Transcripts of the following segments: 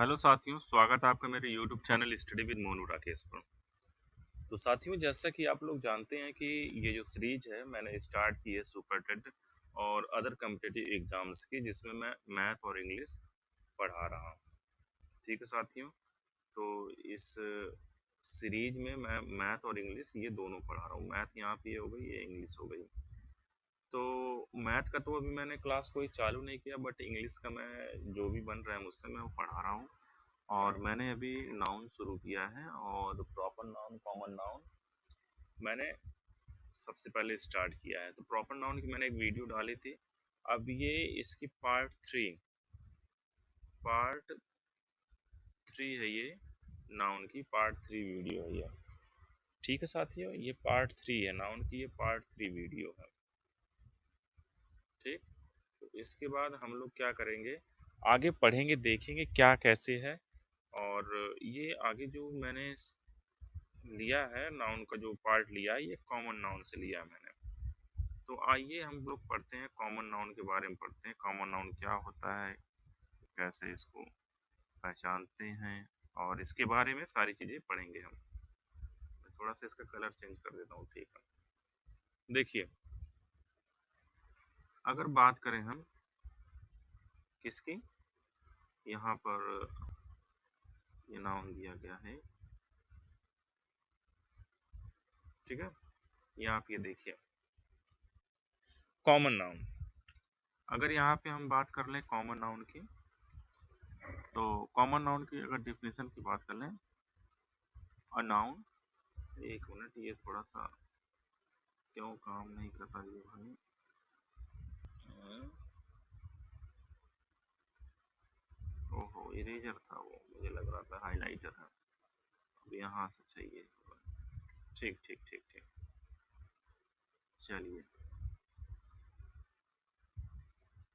Hello साथियों, स्वागत है आपका मेरे YouTube channel study with Monu Rakesh पर। तो साथियों, जैसा कि आप लोग जानते हैं कि ये जो सीरीज है मैंने स्टार्ट की है सुपर टेट और अदर कॉम्पिटिटिव एग्जाम्स की, जिसमें मैं मैथ और इंग्लिश पढ़ा रहा हूँ। ठीक है साथियों, तो इस सीरीज में मैं मैथ और इंग्लिश ये दोनों पढ़ा रहा हूँ। मैथ यहाँ पे हो गई, ये इंग्लिश हो गई। तो मैथ का तो अभी मैंने क्लास कोई चालू नहीं किया, बट इंग्लिश का मैं जो भी बन रहा है मुझसे मैं वो पढ़ा रहा हूँ। और मैंने अभी नाउन शुरू किया है, और प्रॉपर नाउन, कॉमन नाउन मैंने सबसे पहले स्टार्ट किया है। तो प्रॉपर नाउन की मैंने एक वीडियो डाली थी। अब ये इसकी पार्ट थ्री है। ये नाउन की पार्ट थ्री वीडियो है ये। ठीक है साथियों, ये पार्ट थ्री है नाउन की, ये पार्ट थ्री वीडियो है। ठीक, तो इसके बाद हम लोग क्या करेंगे, आगे पढ़ेंगे, देखेंगे क्या कैसे है। और ये आगे जो मैंने लिया है नाउन का, जो पार्ट लिया है ये कॉमन नाउन से लिया है मैंने। तो आइए हम लोग पढ़ते हैं, कॉमन नाउन के बारे में पढ़ते हैं। कॉमन नाउन क्या होता है, कैसे इसको पहचानते हैं, और इसके बारे में सारी चीज़ें पढ़ेंगे हम। मैं थोड़ा सा इसका कलर चेंज कर देता हूँ। ठीक है, देखिए, अगर बात करें हम किसकी, यहाँ पर ये नाउन दिया गया है। ठीक है, यहाँ आप ये देखिए कॉमन नाउन। अगर यहाँ पे हम बात कर लें कॉमन नाउन की, तो कॉमन नाउन की अगर डिफिनेशन की बात कर लें, अ नाउन, एक मिनट, ये थोड़ा सा क्यों काम नहीं कर रहा ये भाई। ओहो, इरेजर था वो, मुझे लग रहा था हाइलाइटर है। अब यहाँ से चाहिए होगा। ठीक ठीक ठीक ठीक, चलिए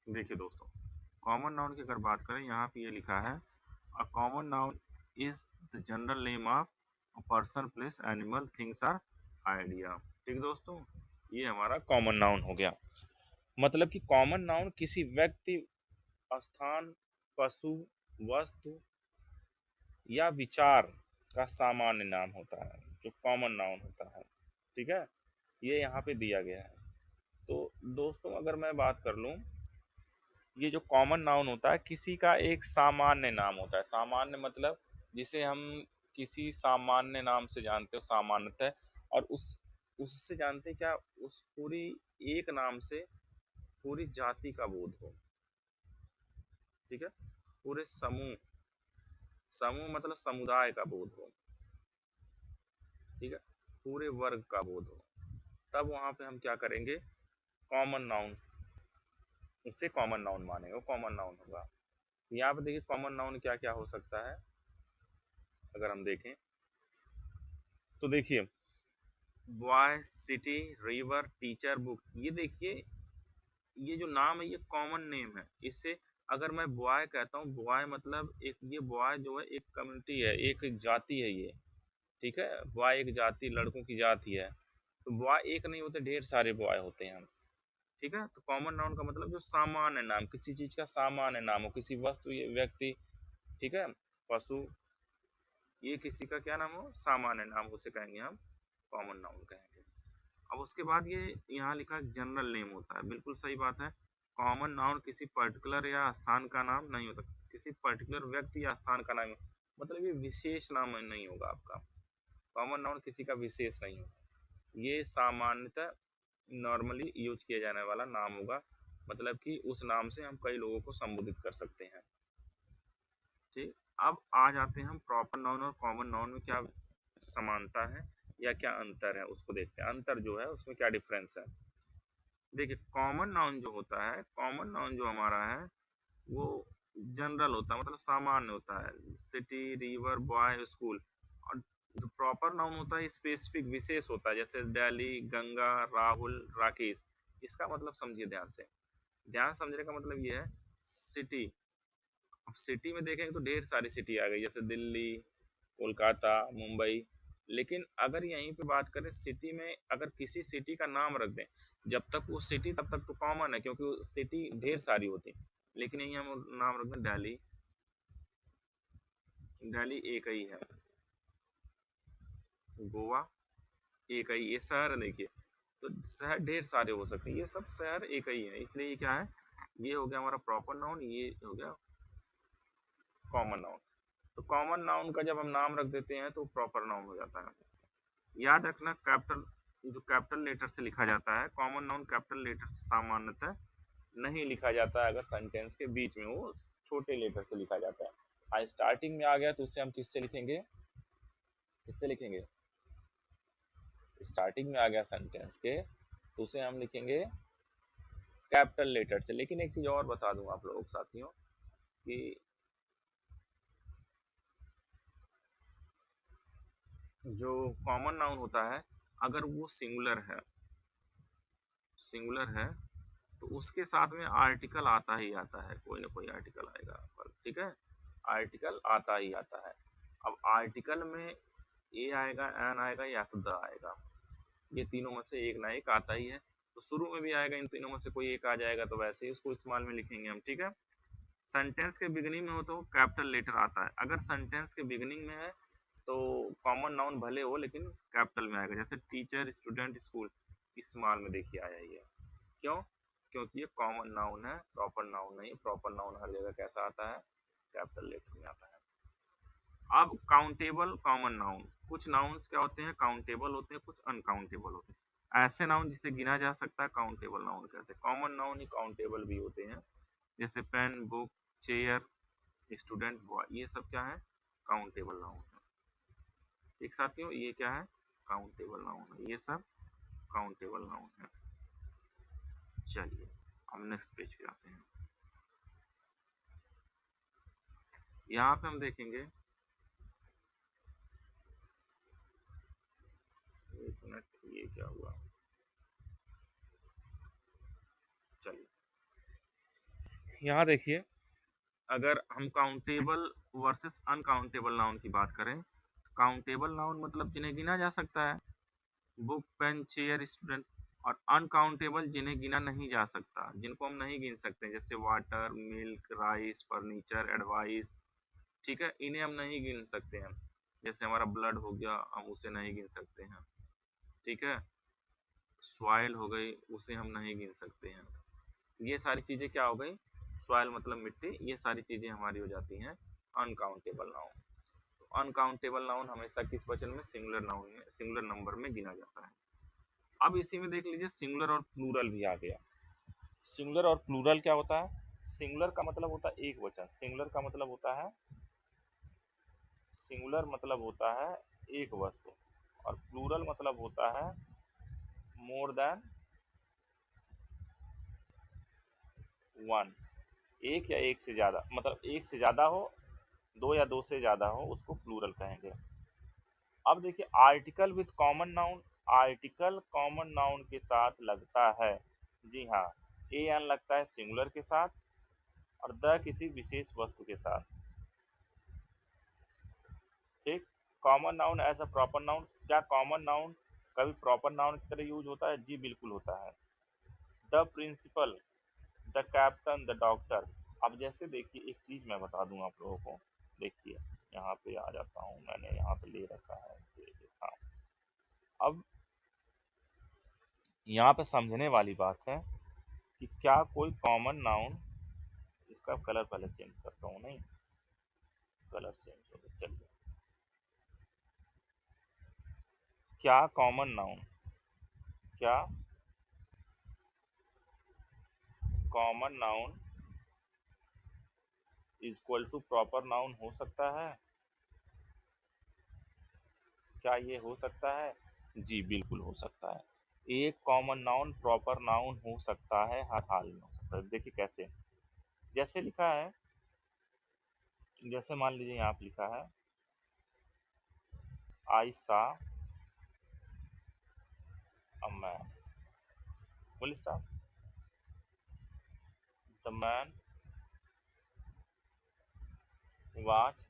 देखिए दोस्तों, कॉमन नाउन की अगर बात करें, यहाँ पे ये लिखा है, a common noun is the general name of a person, place, animal, things or idea. ठीक दोस्तों, ये हमारा कॉमन नाउन हो गया। मतलब कि कॉमन नाउन किसी व्यक्ति, स्थान, पशु, वस्तु या विचार का सामान्य नाम होता है, जो कॉमन नाउन होता है। ठीक है, ये यहाँ पे दिया गया है। तो दोस्तों, अगर मैं बात कर लूँ, ये जो कॉमन नाउन होता है किसी का एक सामान्य नाम होता है। सामान्य मतलब जिसे हम किसी सामान्य नाम से जानते हो, सामान्यतः, और उससे जानते हैं क्या, उस पूरी एक नाम से पूरी जाति का बोध हो। ठीक है, पूरे समूह, समूह मतलब समुदाय का बोध हो। ठीक है, पूरे वर्ग का बोध हो, तब वहां पे हम क्या करेंगे, कॉमन नाउन, उसे कॉमन नाउन मानेंगे, वो कॉमन नाउन होगा। यहाँ पे देखिए कॉमन नाउन क्या क्या हो सकता है, अगर हम देखें तो देखिए, boy, city, river, teacher, book. ये देखिए, ये जो नाम है ये कॉमन नेम है। इससे अगर मैं बॉय कहता हूँ, बॉय मतलब एक, ये बॉय जो है एक कम्युनिटी है, एक जाति है ये। ठीक है, बॉय एक जाति, लड़कों की जाति है। तो बॉय एक नहीं होते, ढेर सारे बॉय होते हैं। ठीक है, तो कॉमन नाउन का मतलब जो सामान्य नाम, किसी चीज का सामान्य नाम हो, किसी वस्तु या व्यक्ति, ठीक है, पशु, ये किसी का क्या नाम हो, सामान्य नाम, उसे कहेंगे हम कॉमन नाउन कहेंगे। अब उसके बाद ये यहाँ लिखा जनरल नेम होता है, बिल्कुल सही बात है। कॉमन नाउन किसी पर्टिकुलर या स्थान का नाम नहीं होता, किसी पर्टिकुलर व्यक्ति या स्थान का नाम, मतलब ये विशेष नाम नहीं होगा आपका। कॉमन नाउन किसी का विशेष नहीं होगा, ये सामान्यतः नॉर्मली यूज किया जाने वाला नाम होगा। मतलब कि उस नाम से हम कई लोगों को संबोधित कर सकते हैं। ठीक, अब आ जाते हैं हम प्रॉपर नाउन और कॉमन नाउन में क्या समानता है या क्या अंतर है, उसको देखते हैं। अंतर जो है उसमें क्या डिफरेंस है। देखिए, कॉमन नाउन जो होता है, कॉमन नाउन जो हमारा है वो जनरल होता है, मतलब सामान्य होता है। City, river, boy, school. और जो प्रॉपर नाउन होता है स्पेसिफिक, विशेष होता है, जैसे दिल्ली, गंगा, राहुल, राकेश। इसका मतलब समझिए ध्यान से, ध्यान समझने का मतलब ये है, सिटी, अब सिटी में देखेंगे तो ढेर सारी सिटी आ गई, जैसे दिल्ली, कोलकाता, मुंबई। लेकिन अगर यहीं पे बात करें सिटी में, अगर किसी सिटी का नाम रख दें, जब तक वो सिटी तब तक तो कॉमन है, क्योंकि सिटी ढेर सारी होती है। लेकिन यहीं हम नाम रख दें दिल्ली, दिल्ली एक ही है, गोवा एक ही, ये शहर है देखिए। तो शहर ढेर सारे हो सकते हैं, ये सब शहर एक ही है, इसलिए ये क्या है, ये हो गया हमारा प्रॉपर नाउन, ये हो गया कॉमन नाउन। तो कॉमन नाउन का जब हम नाम रख देते हैं तो प्रॉपर नाउन हो जाता है। याद रखना कैपिटल, जो कैपिटल लेटर से लिखा जाता है कॉमन नाउन, कैपिटल लेटर से सामान्यतः नहीं लिखा जाता है, अगर सेंटेंस के बीच में वो छोटे लेटर से लिखा जाता है। आज स्टार्टिंग में आ गया तो उसे हम किससे लिखेंगे, किससे लिखेंगे, स्टार्टिंग में आ गया सेंटेंस के तो उसे हम लिखेंगे कैपिटल लेटर से। लेकिन एक चीज और बता दूं आप लोगों को साथियों कि जो कॉमन नाउन होता है अगर वो सिंगुलर है, सिंगुलर है तो उसके साथ में आर्टिकल आता ही आता है, कोई ना कोई आर्टिकल आएगा, ठीक है, आर्टिकल आता ही आता है। अब आर्टिकल में ए आएगा, एन आएगा या फिर द आएगा, ये तीनों में से एक ना एक आता ही है। तो शुरू में भी आएगा, इन तीनों में से कोई एक आ जाएगा, तो वैसे ही उसको इस्तेमाल में लिखेंगे हम, ठीक है। सेंटेंस के बिगिनिंग में हो तो कैपिटल लेटर आता है, अगर सेंटेंस के बिगिनिंग में है तो कॉमन नाउन भले हो लेकिन कैपिटल में आएगा, जैसे टीचर, स्टूडेंट, स्कूल, इस्तेमाल में देखिए आया ये, क्यों, क्योंकि ये कॉमन नाउन है, प्रॉपर नाउन नहीं। प्रॉपर नाउन हर जगह कैसा आता है, कैपिटल लेटर में आता है। अब काउंटेबल कॉमन नाउन, कुछ नाउन्स क्या होते हैं, काउंटेबल होते हैं, कुछ अनकाउंटेबल होते हैं। ऐसे नाउन जिसे गिना जा सकता है काउंटेबल नाउन कहते हैं, कॉमन नाउन ही काउंटेबल भी होते हैं, जैसे pen, book, chair, student, boy, ये सब क्या है, काउंटेबल नाउन है। एक साथियों ये क्या है, काउंटेबल नाउन है, ये सब काउंटेबल नाउन है। चलिए हम नेक्स्ट पेज पे आते हैं। यहाँ पे हम देखेंगे, एक मिनट, ये क्या हुआ, चलिए यहाँ देखिए, अगर हम काउंटेबल वर्सेस अनकाउंटेबल नाउन की बात करें, काउंटेबल नाउन मतलब जिन्हें गिना जा सकता है, बुक, पेन, चेयर, स्टूडेंट, और अनकाउंटेबल जिन्हें गिना नहीं जा सकता, जिनको हम नहीं गिन सकते, जैसे water, milk, rice, furniture, advice, ठीक है, इन्हें हम नहीं गिन सकते हैं। जैसे हमारा ब्लड हो गया, हम उसे नहीं गिन सकते हैं, ठीक है, सॉइल हो गई, उसे हम नहीं गिन सकते हैं। ये सारी चीजें क्या हो गई, सॉइल मतलब मिट्टी, ये सारी चीजें हमारी हो जाती हैं अनकाउंटेबल नाउन। तो अनकाउंटेबल नाउन हमेशा किस वचन में, सिंगुलर नाउन में, सिंगुलर नंबर में गिना जाता है। अब इसी में देख लीजिए सिंगुलर और प्लूरल भी आ गया। सिंगुलर और प्लूरल क्या होता है, सिंगुलर का मतलब होता है एक वचन, सिंगुलर का मतलब होता है, सिंगुलर मतलब होता है एक वस्तु, और प्लूरल मतलब होता है मोर देन वन, एक या एक से ज्यादा, मतलब एक से ज्यादा हो, दो या दो से ज्यादा हो, उसको प्लूरल कहेंगे। अब देखिए article with common noun, article common noun के साथ लगता है, जी हाँ, ए एन लगता है सिंगुलर के साथ, और द किसी विशेष वस्तु के साथ, ठीक। Common noun as a proper noun, क्या कॉमन नाउन कभी प्रॉपर नाउन की तरह यूज होता है, जी बिल्कुल होता है। The principal, the captain, the doctor. अब जैसे देखिए एक चीज मैं बता दूं आप लोगों को, देखिए यहाँ पे आ जाता हूँ, मैंने यहाँ पे ले रखा है, हाँ। अब यहाँ पे समझने वाली बात है कि क्या कोई कॉमन नाउन, इसका कलर पहले चेंज करता हूँ, नहीं कलर चेंज हो गया, चलिए। क्या कॉमन नाउन, क्या common noun equal to proper noun हो सकता है, क्या ये हो सकता है, जी बिल्कुल हो सकता है। एक कॉमन नाउन प्रॉपर नाउन हो सकता है, हर हाल में हो सकता है। देखिए कैसे, जैसे लिखा है, जैसे मान लीजिए यहाँ पे लिखा है, आई सा a man, full stop, the man was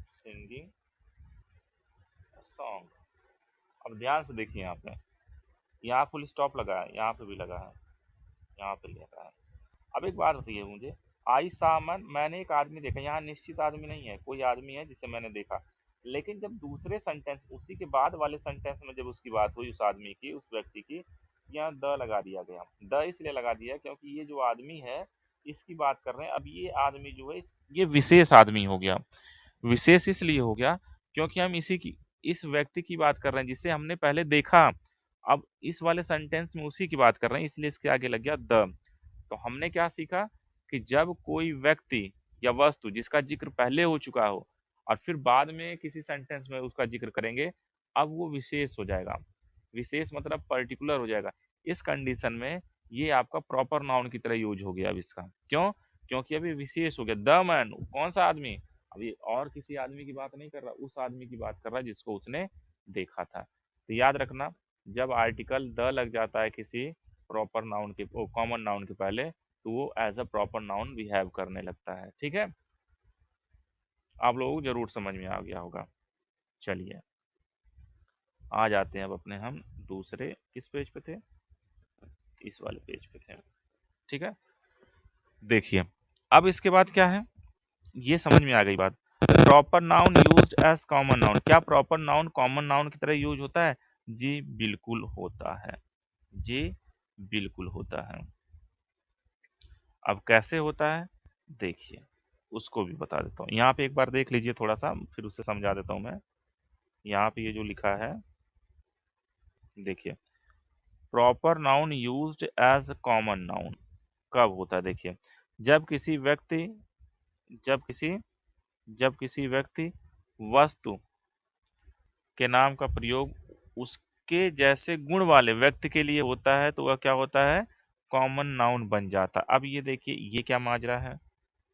singing a song. अब ध्यान से देखिए यहाँ पे, यहाँ फुल स्टॉप लगा है, यहाँ पे भी लगा है, यहाँ पे लगा है। अब एक बात बताइए मुझे, आई सामन, मैंने एक आदमी देखा, यहाँ निश्चित आदमी नहीं है, कोई आदमी है जिसे मैंने देखा। लेकिन जब दूसरे सेंटेंस, उसी के बाद वाले सेंटेंस में जब उसकी बात हुई, उस आदमी की, उस व्यक्ति की, यहाँ द लगा दिया गया। द इसलिए लगा दिया क्योंकि ये जो आदमी है इसकी बात कर रहे हैं। अब ये आदमी जो है ये विशेष आदमी हो गया। विशेष इसलिए हो गया क्योंकि हम इस व्यक्ति की बात कर रहे हैं जिसे हमने पहले देखा। अब इस वाले सेंटेंस में उसी की बात कर रहे हैं, इसलिए इसके आगे लग गया द। तो हमने क्या सीखा कि जब कोई व्यक्ति या वस्तु जिसका जिक्र पहले हो चुका हो और फिर बाद में किसी सेंटेंस में उसका जिक्र करेंगे, अब वो विशेष हो जाएगा। विशेष मतलब पर्टिकुलर हो जाएगा। इस कंडीशन में ये आपका प्रॉपर नाउन की तरह यूज हो गया अब इसका। क्यों? क्योंकि अभी विशेष हो गया। द मैन, कौन सा आदमी? अभी और किसी आदमी की बात नहीं कर रहा, उस आदमी की बात कर रहा है जिसको उसने देखा था। तो याद रखना, जब आर्टिकल द लग जाता है किसी प्रॉपर नाउन के, कॉमन नाउन के पहले, तो वो as a proper noun behave करने लगता है। ठीक है, आप लोगों को जरूर समझ में आ गया होगा। चलिए, आ जाते हैं अब अपने हम दूसरे, किस पेज पे थे? इस वाले पेज पे थे। ठीक है, देखिए अब इसके बाद क्या है, ये समझ में आ गई बात। Proper noun used as common noun, क्या प्रॉपर नाउन कॉमन नाउन की तरह यूज होता है? जी बिल्कुल होता है। जी बिल्कुल होता है। अब कैसे होता है देखिए, उसको भी बता देता हूँ। यहाँ पे एक बार देख लीजिए थोड़ा सा, फिर उससे समझा देता हूँ मैं। यहाँ पे ये जो लिखा है देखिए, proper noun used as common noun कब होता है? देखिए, जब किसी व्यक्ति जब किसी जब किसी व्यक्ति वस्तु के नाम का प्रयोग उसके जैसे गुण वाले व्यक्ति के लिए होता है तो वह क्या होता है? कॉमन नाउन बन जाता। अब ये देखिए, ये क्या माजरा है,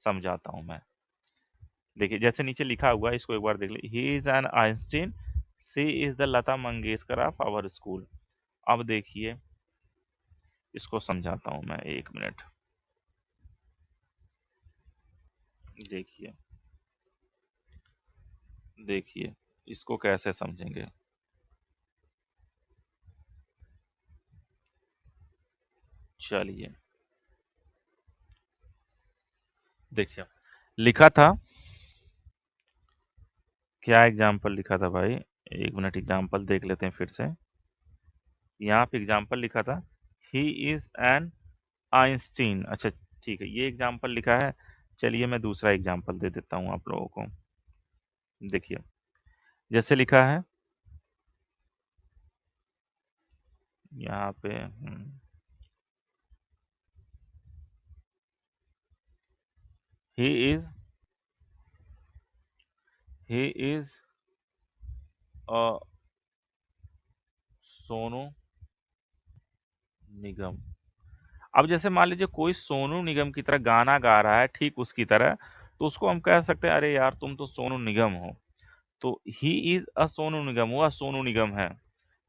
समझाता हूं मैं। देखिए जैसे नीचे लिखा हुआ है, इसको एक बार देख लीजिए। He is an Einstein, she is the Lata Mangeshkar of our school. अब देखिए, इसको समझाता हूं मैं, एक मिनट। देखिए देखिए इसको कैसे समझेंगे। चलिए, देखिए लिखा था, क्या एग्जाम्पल लिखा था भाई? एक मिनट, एग्जाम्पल देख लेते हैं फिर से। यहाँ पे एग्जाम्पल लिखा था, ही इज एन आइंस्टीन। अच्छा ठीक है, ये एग्जाम्पल लिखा है। चलिए मैं दूसरा एग्जाम्पल दे देता हूँ आप लोगों को। देखिए जैसे लिखा है यहाँ पे, he is he is a Sonu Nigam. अब जैसे मान लीजिए कोई सोनू निगम की तरह गाना गा रहा है, ठीक उसकी तरह, तो उसको हम कह सकते हैं, अरे यार तुम तो सोनू निगम हो। तो ही इज अ सोनू निगम, वह सोनू निगम है।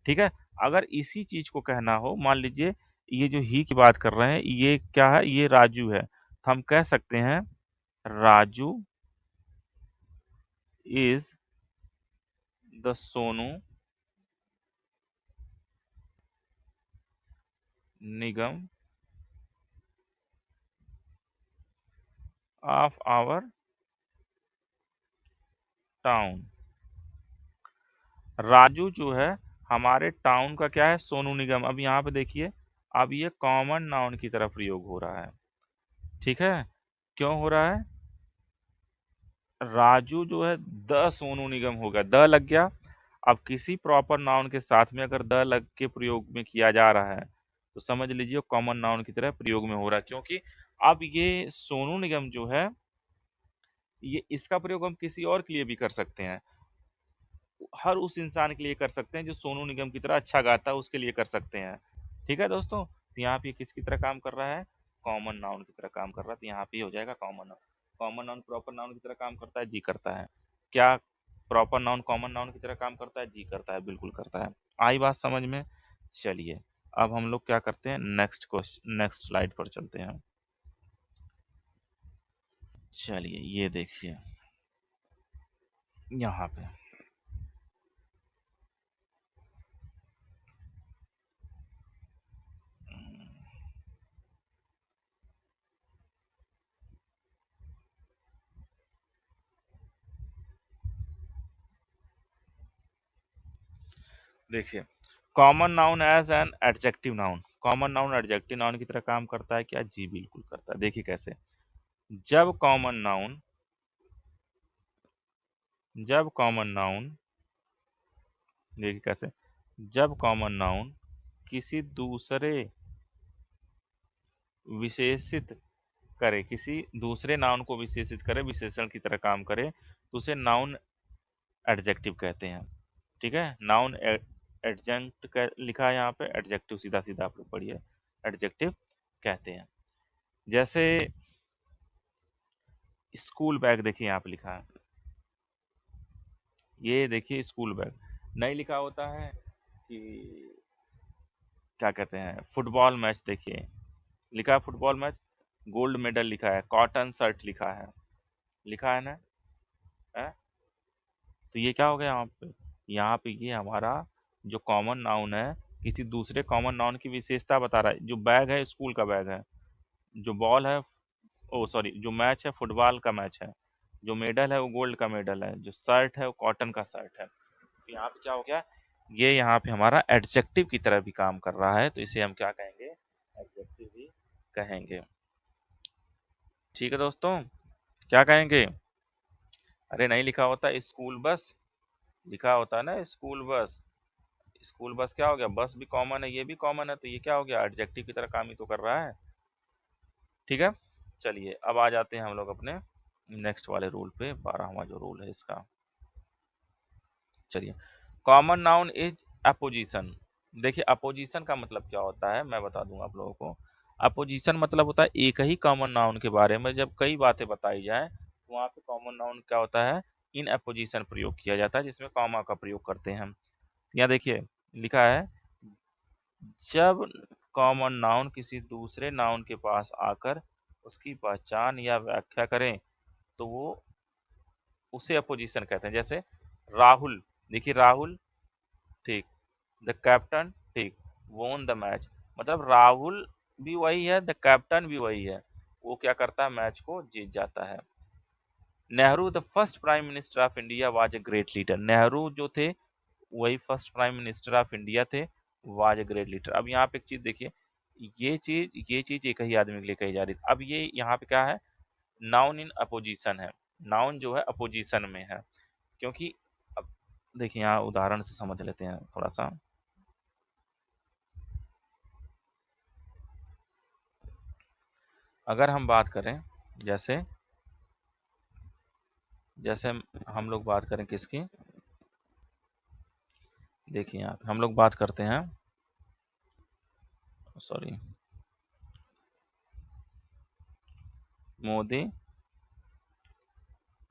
ठीक है, अगर इसी चीज को कहना हो, मान लीजिए ये जो ही की बात कर रहे हैं, ये क्या है? ये राजू है, तो हम कह सकते हैं Raju is the Sonu Nigam of our town. Raju जो है हमारे टाउन का क्या है? सोनू निगम। अब यहाँ पे देखिए, अब ये कॉमन नाउन की तरफ प्रयोग हो रहा है। ठीक है, क्यों हो रहा है? राजू जो है द सोनू निगम होगा, द लग गया। अब किसी प्रॉपर नाउन के साथ में अगर द लग के प्रयोग में किया जा रहा है, तो समझ लीजिए कॉमन नाउन की तरह प्रयोग में हो रहा है। क्योंकि अब ये सोनू निगम जो है, ये इसका प्रयोग हम किसी और के लिए भी कर सकते हैं। हर उस इंसान के लिए कर सकते हैं जो सोनू निगम की तरह अच्छा गाता है, उसके लिए कर सकते हैं। ठीक है दोस्तों, तो यहाँ पे किसकी तरह काम कर रहा है? कॉमन नाउन की तरह काम कर रहा है। तो यहाँ पे हो जाएगा common noun. Common noun proper noun की तरह काम करता है? जी करता है। क्या प्रॉपर नाउन कॉमन नाउन की तरह काम करता है? जी करता है, बिल्कुल करता है। आई बात समझ में? चलिए, अब हम लोग क्या करते हैं, नेक्स्ट क्वेश्चन, नेक्स्ट स्लाइड पर चलते हैं। चलिए ये देखिए यहाँ पे, देखिए, common noun as an adjective noun, common noun adjective noun की तरह काम करता है क्या? जी बिल्कुल करता है। देखिए कैसे, जब कॉमन नाउन जब कॉमन नाउन देखिए कैसे, जब कॉमन नाउन किसी दूसरे विशेषित करे, किसी दूसरे नाउन को विशेषित करे, विशेषण की तरह काम करे, तो उसे नाउन एडजेक्टिव कहते हैं। ठीक है, नाउन एडजेंट लिखा है यहाँ पे, एडजेक्टिव सीधा सीधा आप लोग पढ़िए, एडजेक्टिव कहते हैं। जैसे स्कूल बैग, देखिए यहाँ पे लिखा है, ये देखिए स्कूल बैग। नहीं लिखा होता है कि क्या कहते हैं, फुटबॉल मैच, देखिए लिखा है फुटबॉल मैच, गोल्ड मेडल लिखा है, कॉटन शर्ट लिखा है, लिखा है ना, है? तो ये क्या हो गया यहाँ पे, यहाँ पे ये हमारा जो कॉमन नाउन है किसी दूसरे कॉमन नाउन की विशेषता बता रहा है। जो बैग है स्कूल का बैग है, जो बॉल है, ओ सॉरी, जो मैच है फुटबॉल का मैच है, जो मेडल है वो गोल्ड का मेडल है, जो शर्ट है वो कॉटन का शर्ट है। तो यहाँ पे क्या हो गया, ये यहाँ पे हमारा एडजेक्टिव की तरह भी काम कर रहा है, तो इसे हम क्या कहेंगे, एडजेक्टिव भी कहेंगे। ठीक है दोस्तों, क्या कहेंगे? अरे नहीं लिखा होता स्कूल बस, लिखा होता है ना स्कूल बस, स्कूल बस क्या हो गया, बस भी कॉमन है, ये भी कॉमन है, तो ये क्या हो गया, एडजेक्टिव की तरह काम ही तो कर रहा है। ठीक है, चलिए अब आ जाते हैं हम लोग अपने नेक्स्ट वाले रूल पे, 12वां जो रूल है इसका। चलिए, कॉमन नाउन इज अपोजिशन। देखिए अपोजिशन का मतलब क्या होता है मैं बता दूंगा आप लोगों को। अपोजिशन मतलब होता है एक ही कॉमन नाउन के बारे में जब कई बातें बताई जाए तो वहाँ पे कॉमन नाउन क्या होता है, इन अपोजिशन प्रयोग किया जाता है, जिसमें कॉमा का प्रयोग करते हैं हम। यहाँ देखिए लिखा है, जब कॉमन नाउन किसी दूसरे नाउन के पास आकर उसकी पहचान या व्याख्या करें तो वो उसे अपोजिशन कहते हैं। जैसे राहुल, देखिए राहुल, ठीक, द कैप्टन, ठीक, वोन द मैच, मतलब राहुल भी वही है, द कैप्टन भी वही है, वो क्या करता है, मैच को जीत जाता है। Nehru the first prime minister of India was a great leader, Nehru जो थे वही first prime minister of India थे, वाज ए ग्रेट लीडर। अब यहाँ पे एक चीज देखिए, ये चीज एक ही आदमी के लिए कही जा रही थी। अब ये यहाँ पे क्या है, नाउन इन अपोजिशन है, नाउन जो है अपोजिशन में है, क्योंकि अब देखिए यहाँ उदाहरण से समझ लेते हैं थोड़ा सा। अगर हम बात करें, जैसे जैसे हम लोग बात करें किसकी, देखिए यहाँ हम लोग बात करते हैं, sorry, Modi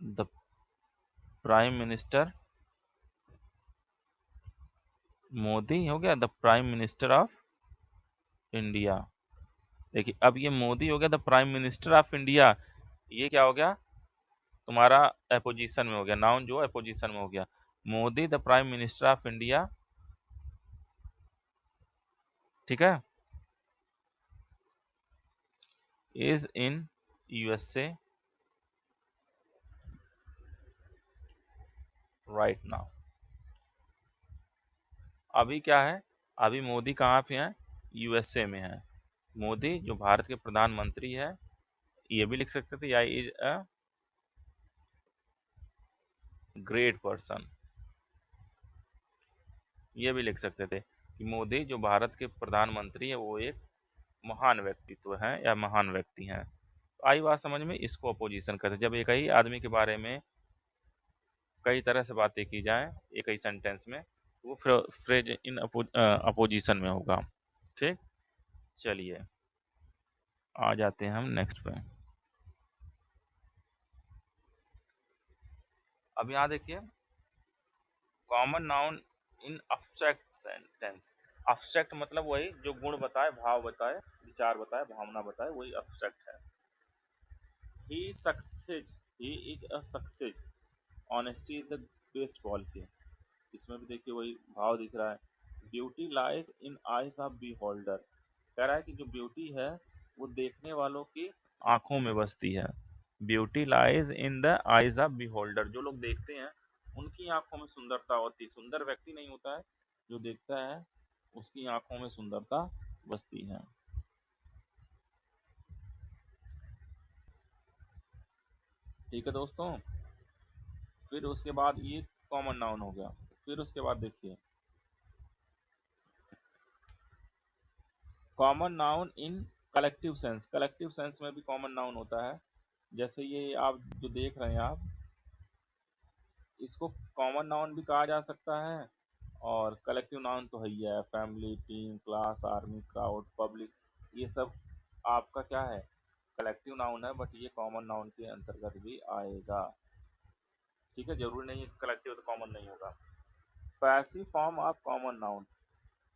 the prime minister, Modi हो गया the prime minister of India. देखिए अब ये मोदी हो गया the prime minister of India, ये क्या हो गया तुम्हारा, अपोजिशन में हो गया, नाउन जो अपोजिशन में हो गया। Modi the prime minister of India, ठीक है, is in USA right now. अभी क्या है, अभी मोदी कहाँ पे है, यूएसए में है। मोदी जो भारत के प्रधानमंत्री है, ये भी लिख सकते थे, या इज अ ग्रेट पर्सन, ये भी लिख सकते थे कि मोदी जो भारत के प्रधानमंत्री है वो एक महान व्यक्तित्व है या महान व्यक्ति हैं। तो आई बात समझ में, इसको अपोजिशन कहते हैं, जब एक ही आदमी के बारे में कई तरह से बातें की जाए एक ही सेंटेंस में, वो फ्रेज इन अपोजिशन में होगा। ठीक, चलिए आ जाते हैं हम नेक्स्ट पे। अब यहाँ देखिए, common noun in abstract sentence. Abstract मतलब वही जो गुण बताए, भाव बताए, विचार बताए, भावना बताए, वही अब्स्ट्रैक्ट है। He success, he is a success, honesty is the best policy, इसमें भी देखिए वही भाव दिख रहा है। Beauty lies in eyes of beholder, कह रहा है कि जो ब्यूटी है वो देखने वालों की आंखों में बसती है। Beauty lies in the eyes of beholder, जो लोग देखते हैं उनकी आंखों में सुंदरता होती है, सुंदर व्यक्ति नहीं होता है, जो देखता है उसकी आंखों में सुंदरता बसती है। ठीक है दोस्तों, फिर उसके बाद ये कॉमन नाउन हो गया। फिर उसके बाद देखिए common noun in collective sense. Collective sense में भी कॉमन नाउन होता है। जैसे ये आप जो देख रहे हैं आप, इसको कॉमन नाउन भी कहा जा सकता है और कलेक्टिव नाउन तो है ही है। Family, team, class, army, crowd, public, ये सब आपका क्या है, कलेक्टिव नाउन है, बट ये कॉमन नाउन के अंतर्गत भी आएगा। ठीक है, जरूरी नहीं है कलेक्टिव तो कॉमन नहीं होगा। Passive form of common noun,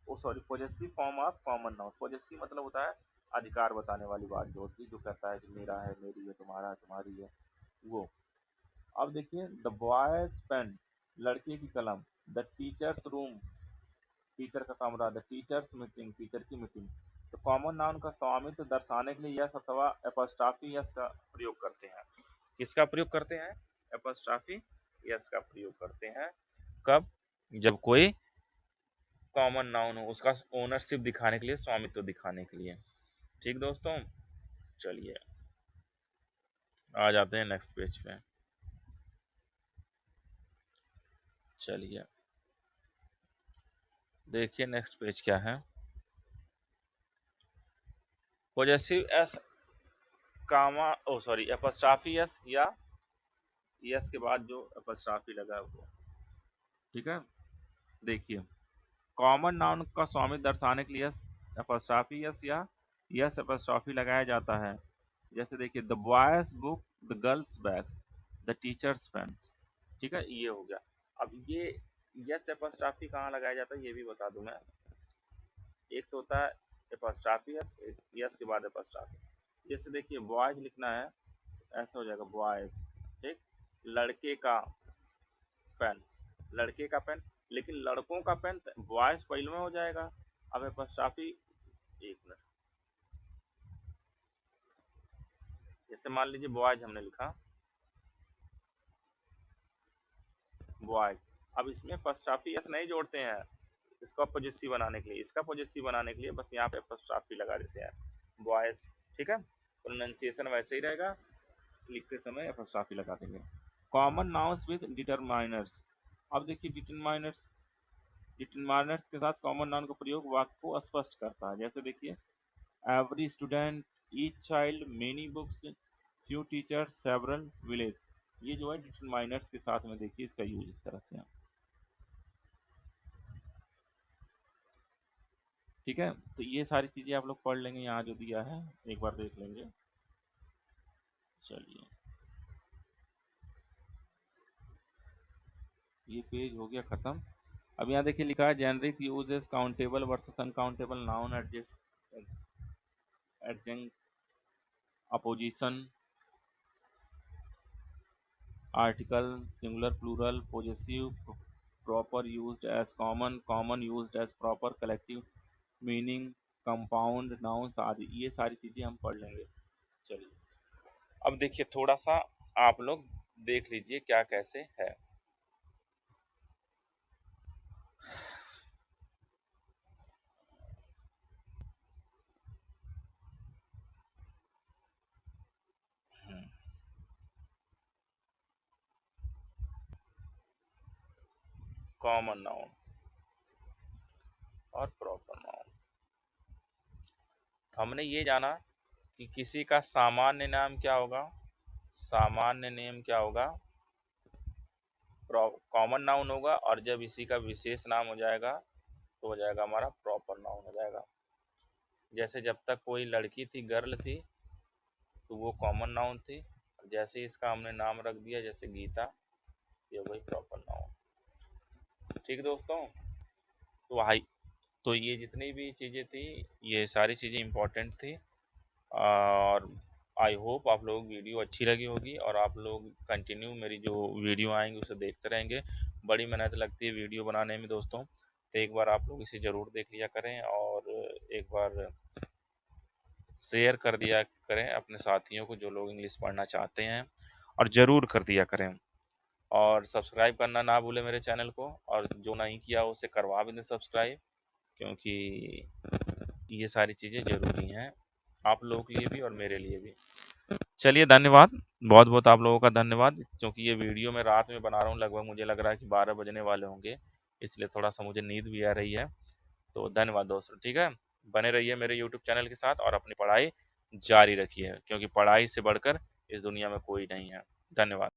oh sorry, possessive form of common noun. Possessive मतलब होता है अधिकार बताने वाली बात जो होती है, जो कहता है कि मेरा है, मेरी है, तुम्हारा है, तुम्हारी है, वो। अब देखिए द बॉयज पेन, लड़के की कलम। द टीचर्स रूम, टीचर का कमरा। द टीचर्स मीटिंग, टीचर की मीटिंग। तो कॉमन नाउन का स्वामित्व दर्शाने के लिए यस अथवा एपॉस्ट्रॉफी यस का प्रयोग करते हैं। किसका प्रयोग करते हैं? एपॉस्ट्रॉफी यस का प्रयोग करते हैं। कब? जब कोई कॉमन नाउन हो, उसका ओनरशिप दिखाने के लिए, स्वामित्व दिखाने के लिए। ठीक दोस्तों, चलिए आ जाते हैं नेक्स्ट पेज पे। चलिए देखिए नेक्स्ट पेज क्या है। पॉजेसिव एस कामा, ओ सॉरी, एपॉस्ट्रॉफी एस या यस के बाद जो एपॉस्ट्रॉफी लगा है वो। ठीक है, देखिए कॉमन नाउन का स्वामित्व दर्शाने के लिए यस एपॉस्ट्रॉफी यस या यस एपॉस्ट्रॉफी लगाया जाता है। जैसे देखिए the boy's book, the girls' bags, the teacher's pen. ठीक है, ये हो गया। अब ये यस एपॉस्ट्रॉफी कहाँ लगाया जाता है ये भी बता दूं मैं। एक तो होता है एपॉस्ट्रॉफी यस, यस के बाद एपॉस्ट्रॉफी। जैसे देखिए बॉयज लिखना है, ऐसा हो जाएगा बॉयज। ठीक, लड़के का पेन, लड़के का पेन, लेकिन लड़कों का पेन बॉयज पहले में हो जाएगा। अब एपॉस्ट्रॉफी, एक मिनट, जैसे मान लीजिए बॉयज हमने लिखा, बॉयज। अब इसमें एपॉस्ट्रॉफी यस नहीं जोड़ते हैं, इसका पॉजिटिव बनाने के लिए, इसका पॉजिटिव बनाने के लिए बस यहाँ पे एपॉस्ट्रॉफी लगा देते हैं, बॉयज। ठीक है, प्रोनाउंसिएशन वैसे ही रहेगा, लिखते समय एपॉस्ट्रॉफी लगा देंगे। Common nouns with determiners. अब देखिए डिटरमाइनर्स, डिटरमाइनर्स के साथ कॉमन नाउन का प्रयोग वाक्य को स्पष्ट करता है। जैसे देखिए every student, each child, many books, few teachers, several, village. ये जो है डिटरमाइनर्स के साथ में देखिए इसका यूज इस तरह से है। ठीक है, तो ये सारी चीजें आप लोग पढ़ लेंगे, यहाँ जो दिया है एक बार देख लेंगे। चलिए ये पेज हो गया खत्म। अब यहाँ देखिए लिखा है generic uses countable versus uncountable noun, adjunct, apposition, article, singular, plural, possessive, proper used as common, common used as proper, collective, meaning, compound nouns आदि, ये सारी चीजें हम पढ़ लेंगे। चलिए अब देखिए थोड़ा सा आप लोग देख लीजिए क्या कैसे है। कॉमन नाउन और प्रॉपर नाउन, तो हमने ये जाना कि किसी का सामान्य नाम क्या होगा, सामान्य नेम क्या होगा, कॉमन नाउन होगा, और जब इसी का विशेष नाम हो जाएगा तो हो जाएगा हमारा प्रॉपर नाउन हो जाएगा। जैसे जब तक कोई लड़की थी, गर्ल थी, तो वो कॉमन नाउन थी, और जैसे इसका हमने नाम रख दिया जैसे गीता, ये वही प्रॉपर नाउन। ठीक दोस्तों, तो हाई, तो ये जितनी भी चीज़ें थी, ये सारी चीज़ें इंपॉर्टेंट थी, और आई होप आप लोग वीडियो अच्छी लगी होगी और आप लोग कंटिन्यू मेरी जो वीडियो आएंगे उसे देखते रहेंगे। बड़ी मेहनत लगती है वीडियो बनाने में दोस्तों, तो एक बार आप लोग इसे ज़रूर देख लिया करें, और एक बार शेयर कर दिया करें अपने साथियों को जो लोग इंग्लिश पढ़ना चाहते हैं, और ज़रूर कर दिया करें। और सब्सक्राइब करना ना भूले मेरे चैनल को, और जो नहीं किया उसे करवा भी दें सब्सक्राइब, क्योंकि ये सारी चीज़ें ज़रूरी हैं आप लोगों के लिए भी और मेरे लिए भी। चलिए धन्यवाद, बहुत बहुत आप लोगों का धन्यवाद, क्योंकि ये वीडियो मैं रात में बना रहा हूँ, लगभग मुझे लग रहा है कि 12 बजने वाले होंगे, इसलिए थोड़ा सा मुझे नींद भी आ रही है। तो धन्यवाद दोस्तों, ठीक है, बने रहिए मेरे यूट्यूब चैनल के साथ और अपनी पढ़ाई जारी रखिए, क्योंकि पढ़ाई से बढ़कर इस दुनिया में कोई नहीं है। धन्यवाद।